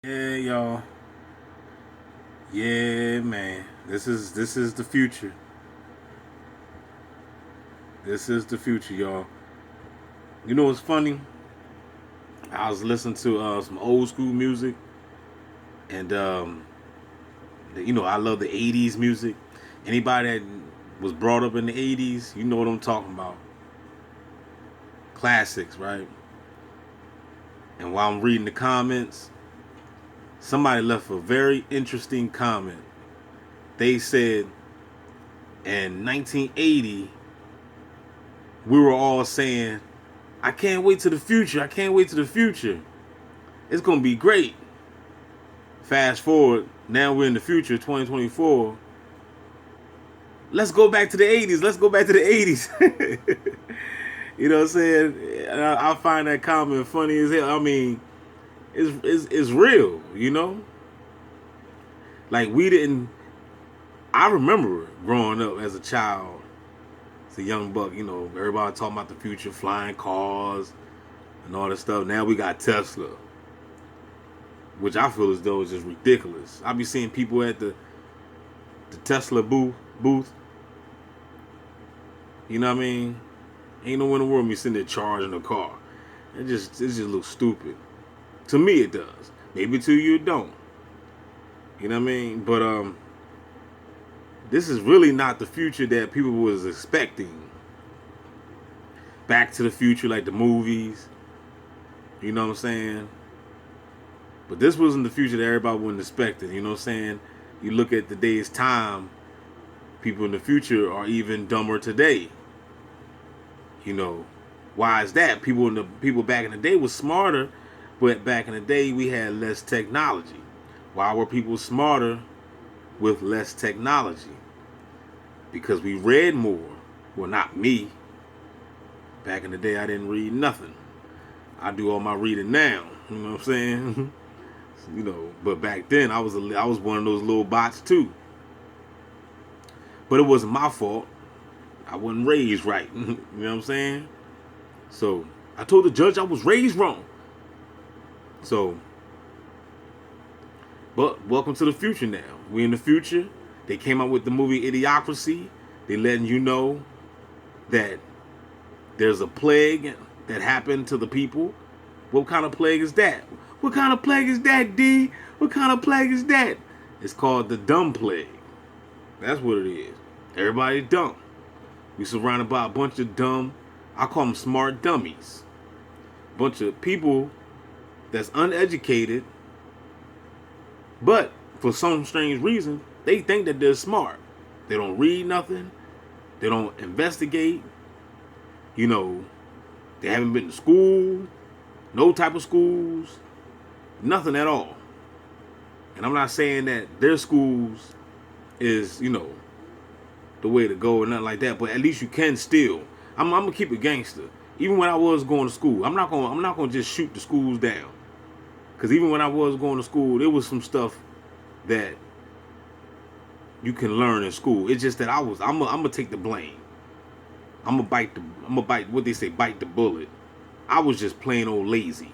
Yeah, y'all. Yeah, man. This is the future. This is the future, y'all. You know what's funny? I was listening to some old school music, and I love the '80s music. Anybody that was brought up in the '80s, you know what I'm talking about. Classics, right? And while I'm reading the comments, somebody left a very interesting comment. They said in 1980, we were all saying, I can't wait to the future. I can't wait to the future. It's going to be great. Fast forward, now we're in the future, 2024. Let's go back to the 80s. Let's go back to the 80s. You know what I'm saying? I find that comment funny as hell. I mean, it's real, you know? Like, we didn't. I remember growing up as a child, as a young buck, everybody talking about the future, flying cars, and all this stuff. Now we got Tesla, which I feel as though is just ridiculous. I be seeing people at the Tesla booth. You know what I mean? Ain't no in the world me sitting there charging a car. It just looks stupid. To me it does. Maybe to you it don't. You know what I mean? But this is really not the future that people was expecting. Back to the Future, like the movies. You know what I'm saying? But this wasn't the future that everybody wasn't expecting. You know what I'm saying? You look at today's time, people in the future are even dumber today. You know, why is that? People back in the day was smarter, but back in the day we had less technology. Why were people smarter with less technology? Because we read more. Well, not me. Back in the day I didn't read nothing. I do all my reading now. You know what I'm saying? But back then I was one of those little bots too. But it wasn't my fault. I wasn't raised right. You know what I'm saying? So I told the judge I was raised wrong. So, but welcome to the future now. We in the future. They came out with the movie Idiocracy. They letting you know that there's a plague that happened to the people. What kind of plague is that? What kind of plague is that, D? What kind of plague is that? It's called the dumb plague. That's what it is. Everybody's dumb. We surrounded by a bunch of dumb, I call them smart dummies. Bunch of people that's uneducated, but for some strange reason, they think that they're smart. They don't read nothing. They don't investigate. You know, they haven't been to school, no type of schools, nothing at all. And I'm not saying that their schools is, the way to go or nothing like that, but at least you can still. I'm gonna keep it gangster. Even when I was going to school, I'm not gonna just shoot the schools down. Cause even when I was going to school, there was some stuff that you can learn in school. It's just that I'm gonna take the blame. I'm gonna bite what they say, bite the bullet. I was just plain old lazy.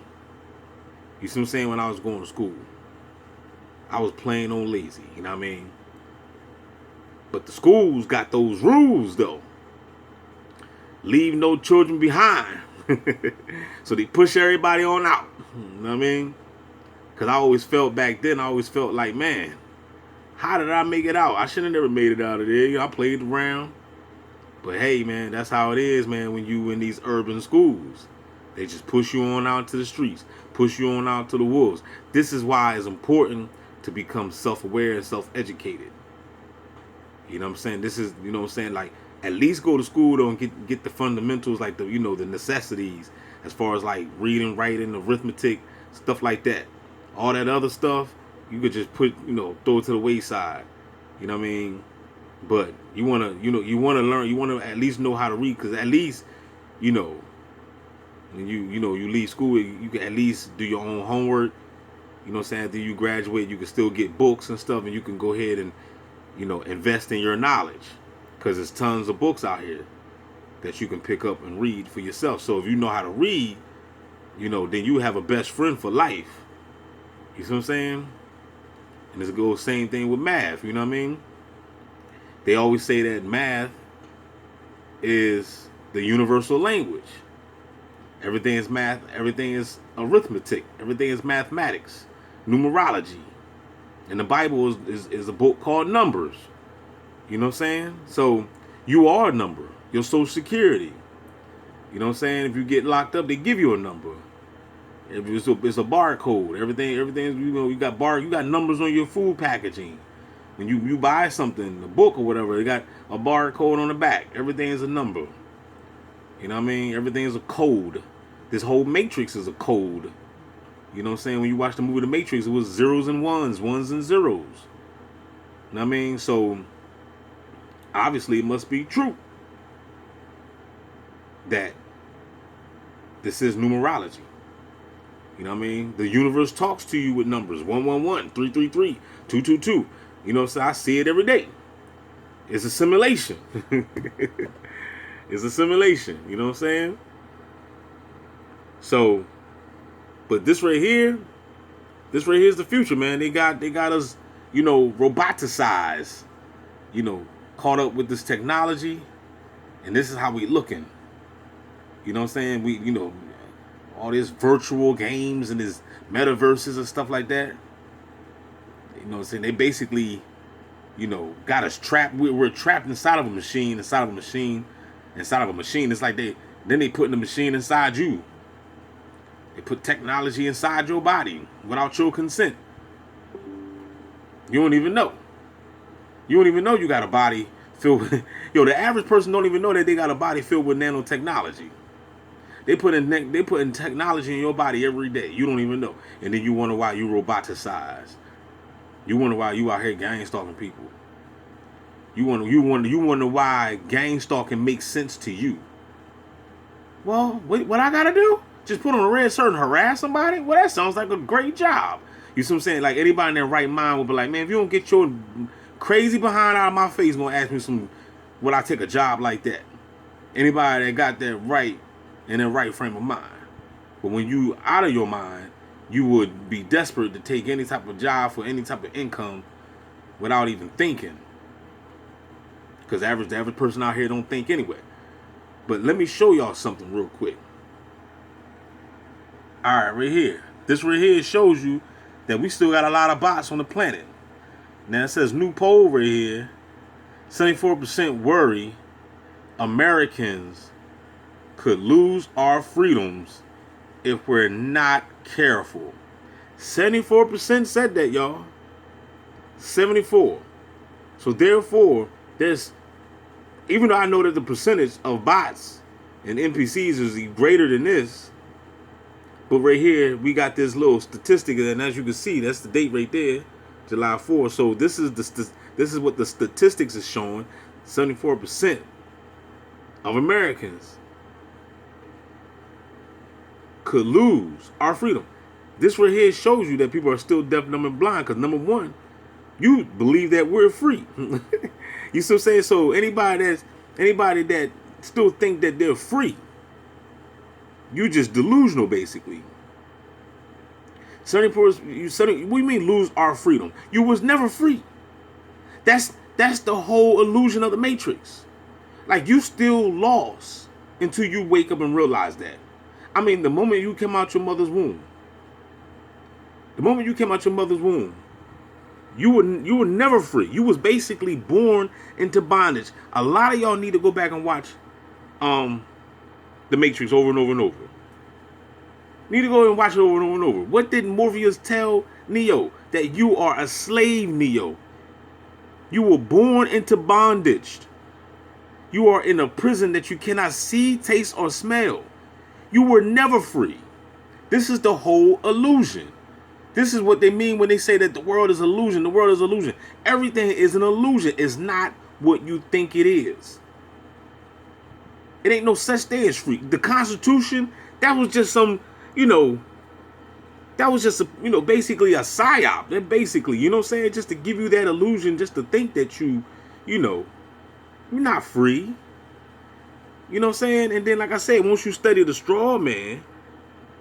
You see what I'm saying? When I was going to school, I was plain old lazy. You know what I mean? But the schools got those rules though. Leave no children behind. So they push everybody on out. You know what I mean? Because I always felt back then, like, man, how did I make it out? I should have never made it out of there. I played around. But hey, man, that's how it is, man, when you in these urban schools. They just push you on out to the streets, push you on out to the wolves. This is why it's important to become self-aware and self-educated. You know what I'm saying? This is, you know what I'm saying, like, at least go to school though and get the fundamentals, like the necessities as far as like reading, writing, arithmetic, stuff like that. All that other stuff you could just throw it to the wayside. You know what I mean? But you wanna learn, you wanna at least know how to read, because at least when you leave school, you can at least do your own homework. You know what I'm saying? After you graduate, you can still get books and stuff, and you can go ahead and invest in your knowledge, because there's tons of books out here that you can pick up and read for yourself. So if you know how to read, then you have a best friend for life. You see what I'm saying? And it's the same thing with math. You know what I mean? They always say that math is the universal language. Everything is math. Everything is arithmetic. Everything is mathematics, numerology. And the Bible is a book called Numbers. You know what I'm saying? So you are a number. Your social security. You know what I'm saying? If you get locked up, they give you a number. It's a barcode. Everything, you got numbers on your food packaging. When you buy something, a book or whatever, it got a barcode on the back. Everything is a number. You know what I mean? Everything is a code. This whole matrix is a code. You know what I'm saying? When you watch the movie The Matrix, it was zeros and ones and zeros. You know what I mean? So, obviously, it must be true that this is numerology. You know what I mean? The universe talks to you with numbers. 111, 333, 222. You know what I'm saying? I see it every day. It's a simulation. It's a simulation. You know what I'm saying? So, but this right here is the future, man. They got us, roboticized, caught up with this technology, and this is how we looking. You know what I'm saying? All these virtual games and these metaverses and stuff like that. You know what I'm saying? They basically, got us trapped. We're trapped inside of a machine, inside of a machine. It's like they put the machine inside you. They put technology inside your body without your consent. You don't even know. You don't even know you got a body filled with... the average person don't even know that they got a body filled with nanotechnology. They put in technology in your body every day. You don't even know. And then you wonder why you roboticized. You wonder why you out here gang stalking people. You wonder why gang stalking makes sense to you. Well, what I gotta do? Just put on a red shirt and harass somebody? Well, that sounds like a great job. You see what I'm saying? Like, anybody in their right mind would be like, man, if you don't get your crazy behind out of my face, gonna ask me would I take a job like that? Anybody that got that right in their right frame of mind. But when you out of your mind, you would be desperate to take any type of job for any type of income without even thinking. Because the average person out here don't think anyway. But let me show y'all something real quick. Alright, right here. This right here shows you that we still got a lot of bots on the planet. Now it says new poll right here. 74% worry Americans could lose our freedoms if we're not careful. 74% said that, y'all. 74. So therefore, even though I know that the percentage of bots and NPCs is greater than this, but right here we got this little statistic, and as you can see, that's the date right there, July 4th. So this is what the statistics is showing. 74% of Americans could lose our freedom. This right here shows you that people are still deaf, dumb, and blind. Because number one, you believe that we're free. You see what I'm saying? So anybody that still think that they're free, you just delusional, basically. 74%. What do you mean lose our freedom? You was never free. That's the whole illusion of the Matrix. Like, you still lost until you wake up and realize that. I mean, the moment you came out your mother's womb, you were never free. You was basically born into bondage. A lot of y'all need to go back and watch The Matrix over and over and over. Need to go and watch it over and over and over. What did Morpheus tell Neo? That you are a slave, Neo. You were born into bondage. You are in a prison that you cannot see, taste, or smell. You were never free. This is the whole illusion. This is what they mean when they say that the world is illusion. The world is illusion. Everything is an illusion. It's not what you think it is. It ain't no such thing as free. The Constitution, that was just some, that was just, basically a psyop. That basically, you know what I'm saying? Just to give you that illusion, just to think that you're not free. You know what I'm saying? And then, like I said, once you study the straw man,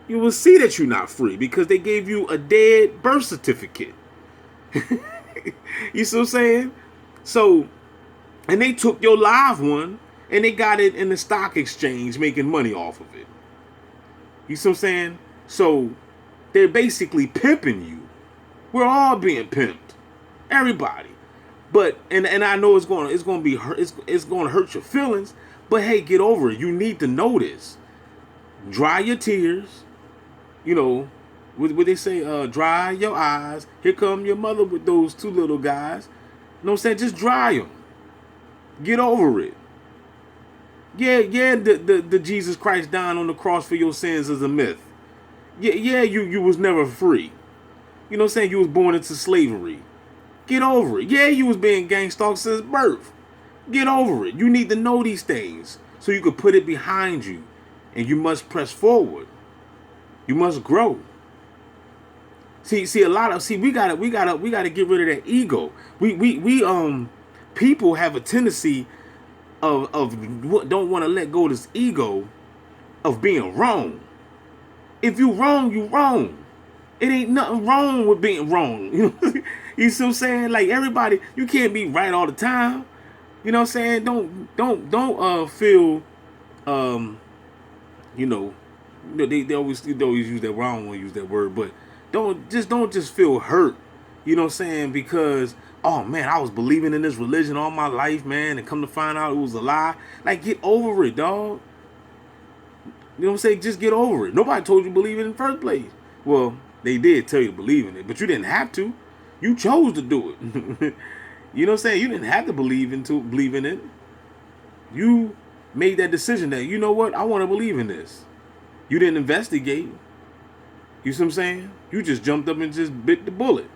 You will see that you're not free because they gave you a dead birth certificate. You see what I'm saying? So, and they took your live one and they got it in the stock exchange making money off of it. You see what I'm saying? So, they're basically pimping you. We're all being pimped. Everybody. But and I know it's going to be hurt, it's going to hurt your feelings, but hey, get over it. You need to know this. Dry your tears. You know, what they say, dry your eyes. Here come your mother with those two little guys. You know what I'm saying? Just dry them. Get over it. Yeah, the Jesus Christ dying on the cross for your sins is a myth. Yeah, you was never free. You know what I'm saying? You was born into slavery. Get over it. Yeah, you was being gang stalked since birth. Get over it. You need to know these things so you can put it behind you. And you must press forward. You must grow. See, we gotta get rid of that ego. We people have a tendency of don't want to let go of this ego of being wrong. If you wrong, you wrong. It ain't nothing wrong with being wrong. You see what I'm saying? Like everybody, you can't be right all the time. You know what I'm saying? Don't feel they always use that wrong. I don't want to use that word, but don't just feel hurt. You know what I'm saying? Because oh man, I was believing in this religion all my life, man, and come to find out it was a lie. Like get over it, dog. You know what I'm saying? Just get over it. Nobody told you to believe it in the first place. Well, they did tell you to believe in it, but you didn't have to. You chose to do it. You know what I'm saying? You didn't have to believe in it. You made that decision that, you know what, I want to believe in this. You didn't investigate. You see what I'm saying? You just jumped up and just bit the bullet.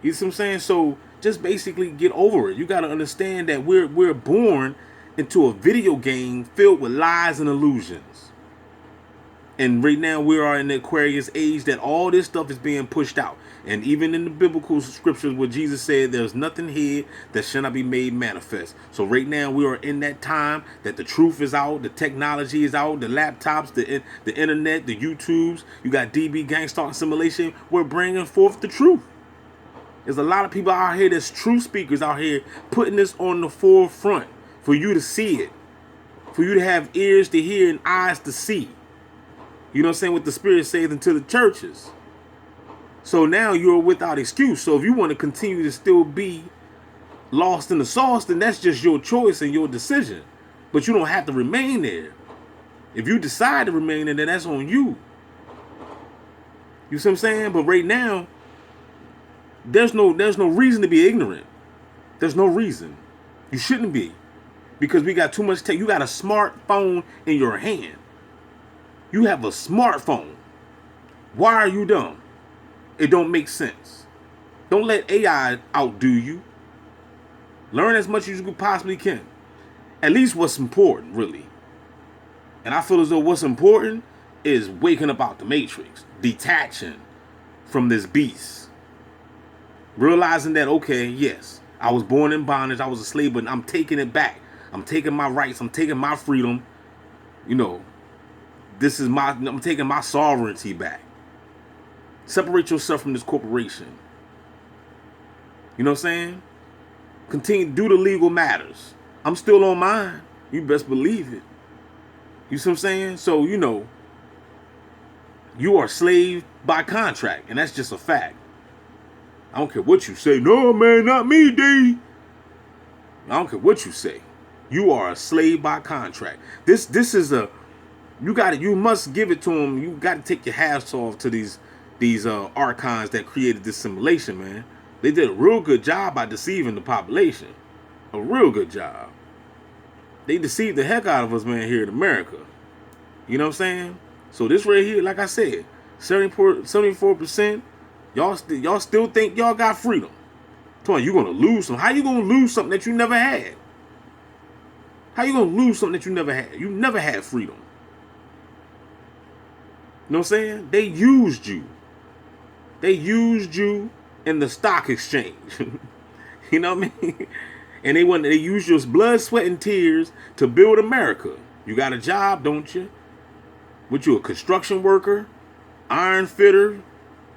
You see what I'm saying? So just basically get over it. You got to understand that we're born into a video game filled with lies and illusions. And right now we are in the Aquarius age that all this stuff is being pushed out. And even in the biblical scriptures where Jesus said there's nothing hid that shall not be made manifest. So right now we are in that time that the truth is out, the technology is out, the laptops, the internet, the YouTubes. You got DB Gangstalk Simulation. We're bringing forth the truth. There's a lot of people out here that's true speakers out here putting this on the forefront for you to see it. For you to have ears to hear and eyes to see. You know what I'm saying? What the Spirit says into the churches. So now you're without excuse. So if you want to continue to still be lost in the sauce, then that's just your choice and your decision. But you don't have to remain there. If you decide to remain there, then that's on you. You see what I'm saying? But right now, there's no reason to be ignorant. There's no reason. You shouldn't be. Because we got too much tech. You got a smartphone in your hand. You have a smartphone. Why are you dumb? It don't make sense. Don't let AI outdo you. Learn as much as you possibly can. At least what's important, really. And I feel as though what's important is waking up out the matrix. Detaching from this beast. Realizing that, okay, yes, I was born in bondage. I was a slave, but I'm taking it back. I'm taking my rights. I'm taking my freedom. You know, I'm taking my sovereignty back. Separate yourself from this corporation. You know what I'm saying? Continue to do the legal matters. I'm still on mine. You best believe it. You see what I'm saying? So, you know, you are slave by contract, and that's just a fact. I don't care what you say. No, man, not me, D. I don't care what you say. You are a slave by contract. This is you must give it to them. You got to take your hats off to these archons that created this simulation, man. They did a real good job by deceiving the population. A real good job. They deceived the heck out of us, man, here in America. You know what I'm saying? So this right here, like I said, 74%, y'all still think y'all got freedom. Tony, you're gonna lose something. How you gonna lose something that you never had? How you gonna lose something that you never had? You never had freedom. You know what I'm saying? They used you. They used you in the stock exchange. You know what I mean? And they used your blood, sweat, and tears to build America. You got a job, don't you? What you a construction worker, iron fitter,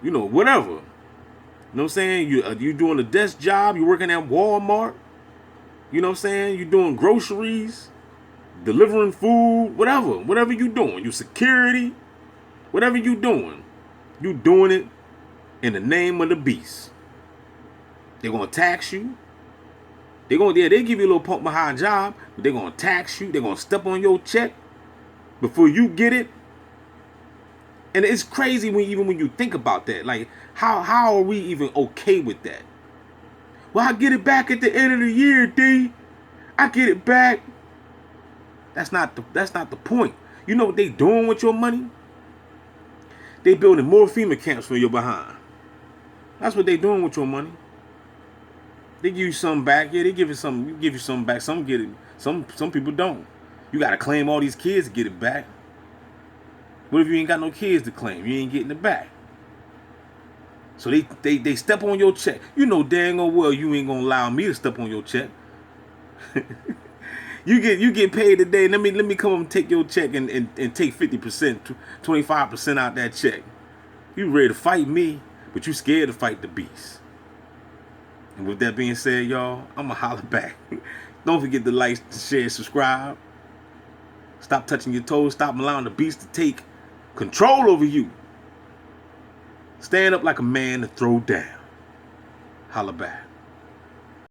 whatever. You know what I'm saying? You doing a desk job, you working at Walmart, you know what I'm saying? You doing groceries, delivering food, whatever you doing. You security, whatever you doing it in the name of the beast. They're gonna tax you. They give you a little pump behind job, but they're gonna tax you. They're gonna step on your check before you get it. And it's crazy when you think about that. Like, how are we even okay with that? Well, I get it back at the end of the year, D. I get it back. That's not the point. You know what they doing with your money? They building more FEMA camps for your behind. That's what they doing with your money. They give you something back. Yeah, they give you something back. Some get it. Some people don't. You gotta claim all these kids to get it back. What if you ain't got no kids to claim? You ain't getting it back. So they step on your check. You know dang old well you ain't gonna allow me to step on your check. You get paid today. Let me come and take your check and take 50%, 25% out that check. You ready to fight me, but you scared to fight the beast. And with that being said, y'all, I'ma holler back. Don't forget to like, share, subscribe. Stop touching your toes. Stop allowing the beast to take control over you. Stand up like a man to throw down. Holla back.